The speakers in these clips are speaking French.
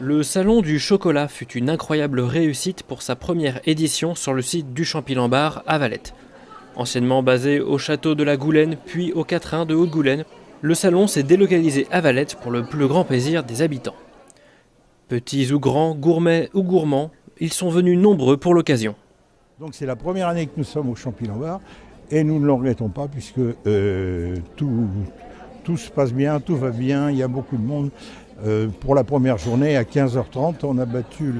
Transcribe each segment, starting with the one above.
Le Salon du chocolat fut une incroyable réussite pour sa première édition sur le site du Champy-Lambart à Valette. Anciennement basé au château de la Goulaine puis au Quatrain de Haute-Goulaine, le salon s'est délocalisé à Valette pour le plus grand plaisir des habitants. Petits ou grands, gourmets ou gourmands, ils sont venus nombreux pour l'occasion. Donc c'est la première année que nous sommes au Champy-Lambart et nous ne le regrettons pas puisque tout se passe bien, tout va bien, il y a beaucoup de monde. Pour la première journée, à 15h30, on a battu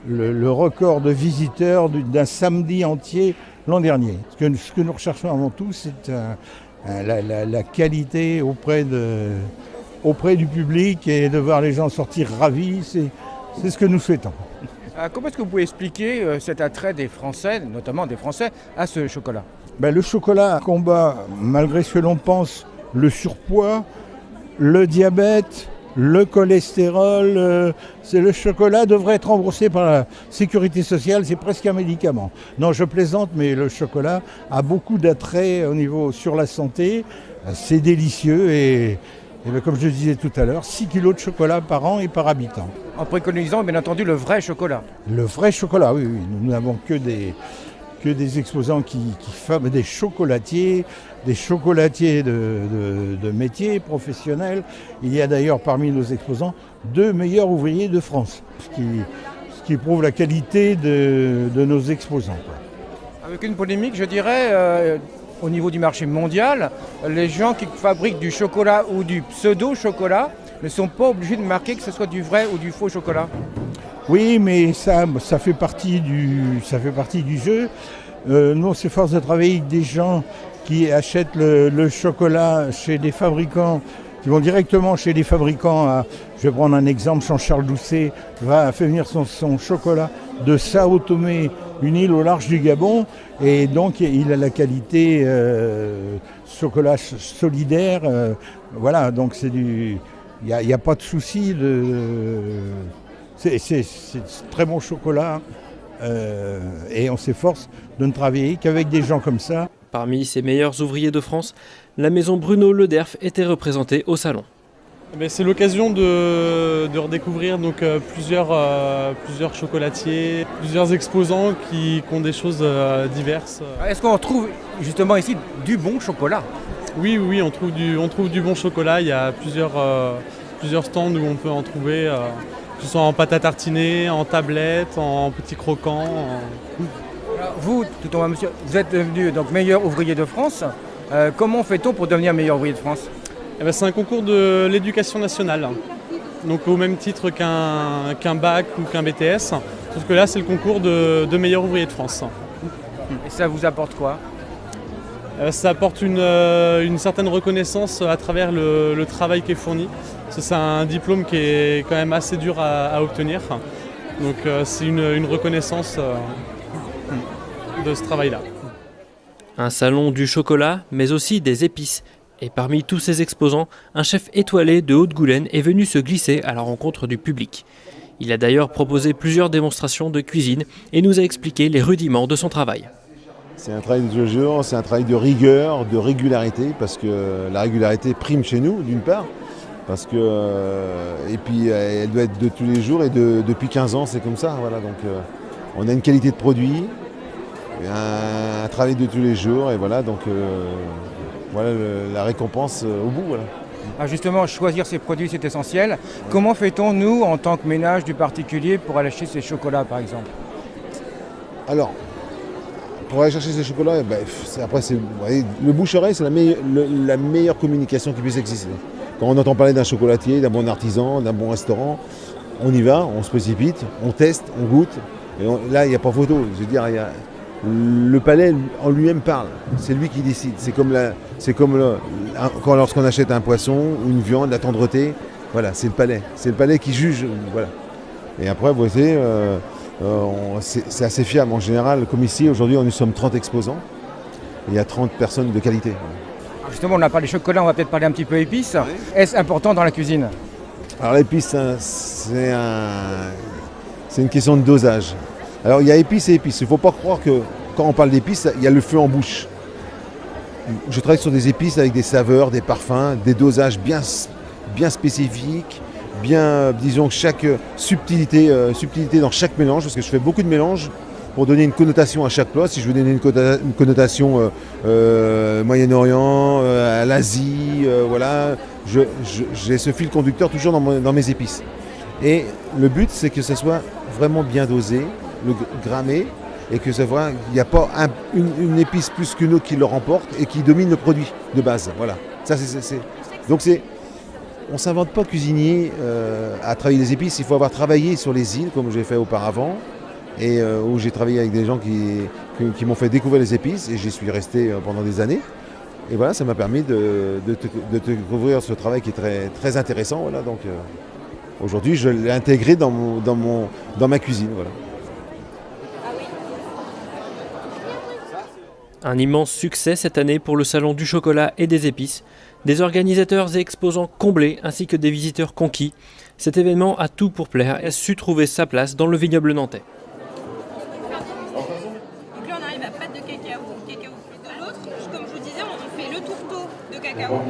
le record de visiteurs d'un samedi entier l'an dernier. Ce que nous recherchons avant tout, c'est la qualité auprès du public et de voir les gens sortir ravis. C'est ce que nous souhaitons. Comment est-ce que vous pouvez expliquer cet attrait des Français, notamment des Français, à ce chocolat ? Le chocolat combat, malgré ce que l'on pense, le surpoids, le diabète, le cholestérol. Le chocolat devrait être remboursé par la sécurité sociale, c'est presque un médicament. Non, je plaisante, mais le chocolat a beaucoup d'attrait sur la santé. C'est délicieux et comme je le disais tout à l'heure, 6 kilos de chocolat par an et par habitant. En préconisant bien entendu le vrai chocolat. Le vrai chocolat, oui. Nous n'avons que des exposants qui fabriquent des chocolatiers de métier professionnels. Il y a d'ailleurs parmi nos exposants 2 meilleurs ouvriers de France, ce qui prouve la qualité de nos exposants. Avec une polémique, je dirais, au niveau du marché mondial, les gens qui fabriquent du chocolat ou du pseudo-chocola ne sont pas obligés de marquer que ce soit du vrai ou du faux chocolat. Oui, mais ça fait partie du jeu. Nous, on s'efforce de travailler avec des gens qui achètent le chocolat chez des fabricants, qui vont directement chez des fabricants. Je vais prendre un exemple, Jean-Charles Doucet fait venir son chocolat de Sao Tomé, une île au large du Gabon, et donc il a la qualité chocolat solidaire. Voilà, donc il n'y a pas de souci. C'est très bon chocolat et on s'efforce de ne travailler qu'avec des gens comme ça. Parmi ses meilleurs ouvriers de France, la maison Bruno Lederf était représentée au salon. C'est l'occasion de redécouvrir plusieurs chocolatiers, plusieurs exposants qui ont des choses diverses. Est-ce qu'on trouve justement ici du bon chocolat ? Oui, on trouve du bon chocolat. Il y a plusieurs stands où on peut en trouver, que ce soit en pâte à tartiner, en tablette, en petits croquants. Alors vous, tout en bas, monsieur, vous êtes devenu donc meilleur ouvrier de France. Comment fait-on pour devenir meilleur ouvrier de France ? C'est un concours de l'éducation nationale, donc au même titre qu'un bac ou qu'un BTS, sauf que là c'est le concours de meilleur ouvrier de France. Et ça vous apporte quoi ? Ça apporte une certaine reconnaissance à travers le travail qui est fourni. C'est un diplôme qui est quand même assez dur à obtenir, donc c'est une reconnaissance de ce travail-là. Un salon du chocolat, mais aussi des épices. Et parmi tous ces exposants, un chef étoilé de Haute-Goulaine est venu se glisser à la rencontre du public. Il a d'ailleurs proposé plusieurs démonstrations de cuisine et nous a expliqué les rudiments de son travail. C'est un travail de jour, c'est un travail de rigueur, de régularité, parce que la régularité prime chez nous, d'une part, et puis elle doit être de tous les jours, et depuis 15 ans, c'est comme ça. Voilà, donc on a une qualité de produit, un travail de tous les jours, et voilà, donc voilà la récompense au bout. Voilà. Alors justement, choisir ces produits, c'est essentiel. Comment fait-on, nous, en tant que ménage du particulier, pour aller acheter ces chocolats, par exemple ? Alors, pour aller chercher ces chocolats, le bouche-oreille, c'est la meilleure communication qui puisse exister. Quand on entend parler d'un chocolatier, d'un bon artisan, d'un bon restaurant, on y va, on se précipite, on teste, on goûte. Et là, il n'y a pas photo. Je veux dire, le palais en lui-même parle. C'est lui qui décide. C'est comme lorsqu'on achète un poisson ou une viande, la tendreté. Voilà, c'est le palais. C'est le palais qui juge. Voilà. Et après, vous voyez, c'est assez fiable. En général, comme ici, aujourd'hui, nous sommes 30 exposants. Il y a 30 personnes de qualité. Alors justement, on a parlé chocolat, on va peut-être parler un petit peu épices. Oui. Est-ce important dans la cuisine ? Alors l'épice, c'est une question de dosage. Alors il y a épices et épices. Il ne faut pas croire que quand on parle d'épices, il y a le feu en bouche. Je travaille sur des épices avec des saveurs, des parfums, des dosages bien spécifiques, bien, disons, chaque subtilité dans chaque mélange, parce que je fais beaucoup de mélanges pour donner une connotation à chaque plat. Si je veux donner une connotation Moyen-Orient, à l'Asie, voilà, j'ai ce fil conducteur toujours dans mes épices. Et le but, c'est que ce soit vraiment bien dosé, grammé, et que il n'y a pas une épice plus qu'une autre qui le remporte et qui domine le produit de base. Voilà. Ça, Donc on ne s'invente pas cuisinier à travailler les épices. Il faut avoir travaillé sur les îles, comme j'ai fait auparavant, et où j'ai travaillé avec des gens qui m'ont fait découvrir les épices, et j'y suis resté pendant des années. Et voilà, ça m'a permis de découvrir ce travail qui est très, très intéressant. Voilà, donc aujourd'hui, je l'ai intégré dans ma cuisine. Voilà. Un immense succès cette année pour le Salon du chocolat et des épices. Des organisateurs et exposants comblés ainsi que des visiteurs conquis. Cet événement a tout pour plaire et a su trouver sa place dans le vignoble nantais. Donc là on arrive à pâte de cacao plus de l'autre. Comme je vous disais, on fait le tourteau de cacao.